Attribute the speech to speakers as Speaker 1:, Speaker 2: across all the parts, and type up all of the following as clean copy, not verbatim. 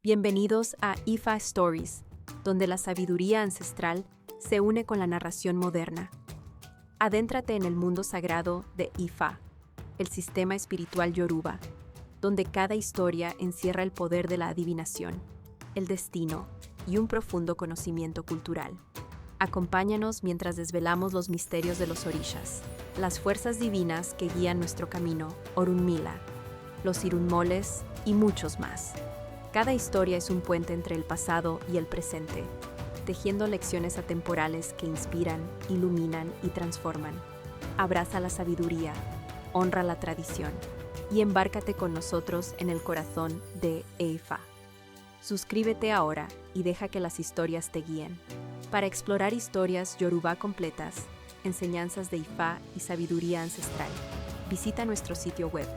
Speaker 1: Bienvenidos a Ifa Stories, donde la sabiduría ancestral se une con la narración moderna. Adéntrate en el mundo sagrado de Ifa, el sistema espiritual yoruba, donde cada historia encierra el poder de la adivinación, el destino y un profundo conocimiento cultural. Acompáñanos mientras desvelamos los misterios de los orishas, las fuerzas divinas que guían nuestro camino, Orunmila, los irunmoles y muchos más. Cada historia es un puente entre el pasado y el presente, tejiendo lecciones atemporales que inspiran, iluminan y transforman. Abraza la sabiduría, honra la tradición y embárcate con nosotros en el corazón de Ifa. Suscríbete ahora y deja que las historias te guíen. Para explorar historias yoruba completas, enseñanzas de Ifa y sabiduría ancestral, visita nuestro sitio web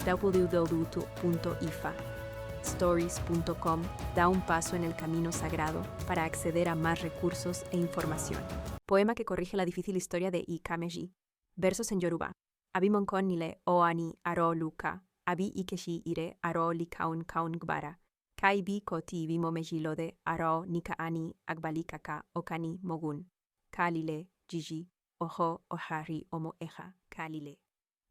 Speaker 1: www.ifastories.com. Da un paso en el camino sagrado para acceder a más recursos e información. Poema que corrige la difícil historia de Ikameji. Versos en yoruba. Abimonkon nile oani aro luka, abi ikeshi ire aro likaun kaun gbara. Kaibi koti vimo mejilode aro nikaani agbalikaka okani mogun. Kalile jiji ojo ohari omo eja kalile.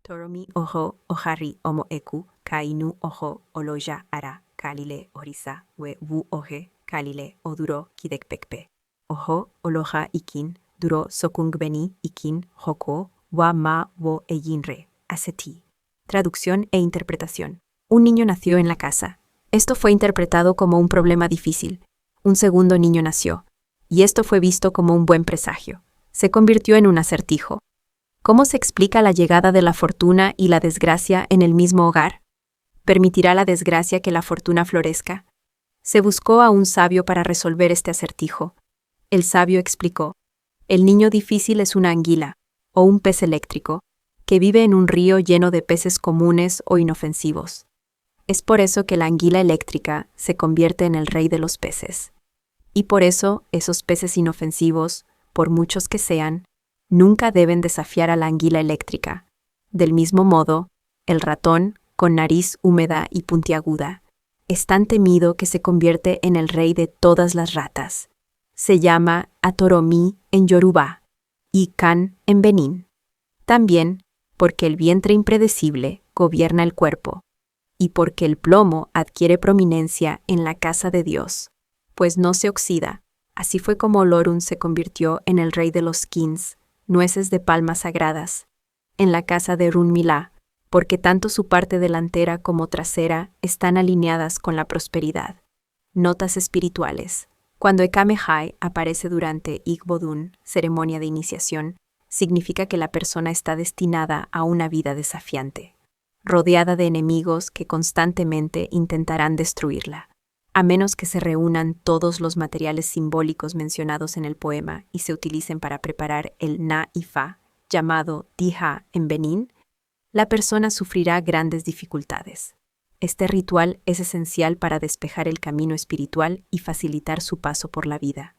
Speaker 1: Toromi ojo ohari omo eku kainu ojo oloja ara kalile orisa we wu oje kalile oduro kidekpekpe. Ojo oloja ikin duro sokungbeni ikin joko wa ma wo eyinre aseti. Traducción e interpretación. Un niño nació en la casa. Esto fue interpretado como un problema difícil. Un segundo niño nació, y esto fue visto como un buen presagio. Se convirtió en un acertijo. ¿Cómo se explica la llegada de la fortuna y la desgracia en el mismo hogar? ¿Permitirá la desgracia que la fortuna florezca? Se buscó a un sabio para resolver este acertijo. El sabio explicó: el niño difícil es una anguila, o un pez eléctrico, que vive en un río lleno de peces comunes o inofensivos. Es por eso que la anguila eléctrica se convierte en el rey de los peces. Y por eso esos peces inofensivos, por muchos que sean, nunca deben desafiar a la anguila eléctrica. Del mismo modo, el ratón, con nariz húmeda y puntiaguda, es tan temido que se convierte en el rey de todas las ratas. Se llama Atoromi en Yoruba y Kan en Benín. También porque el vientre impredecible gobierna el cuerpo, y porque el plomo adquiere prominencia en la casa de Dios, pues no se oxida. Así fue como Olorun se convirtió en el rey de los kins, nueces de palmas sagradas, en la casa de Orunmila, porque tanto su parte delantera como trasera están alineadas con la prosperidad. Notas espirituales. Cuando Ekamehai aparece durante Igbodun, ceremonia de iniciación, significa que la persona está destinada a una vida desafiante, rodeada de enemigos que constantemente intentarán destruirla, a menos que se reúnan todos los materiales simbólicos mencionados en el poema y se utilicen para preparar el na-ifa, llamado diha en Benín, la persona sufrirá grandes dificultades. Este ritual es esencial para despejar el camino espiritual y facilitar su paso por la vida.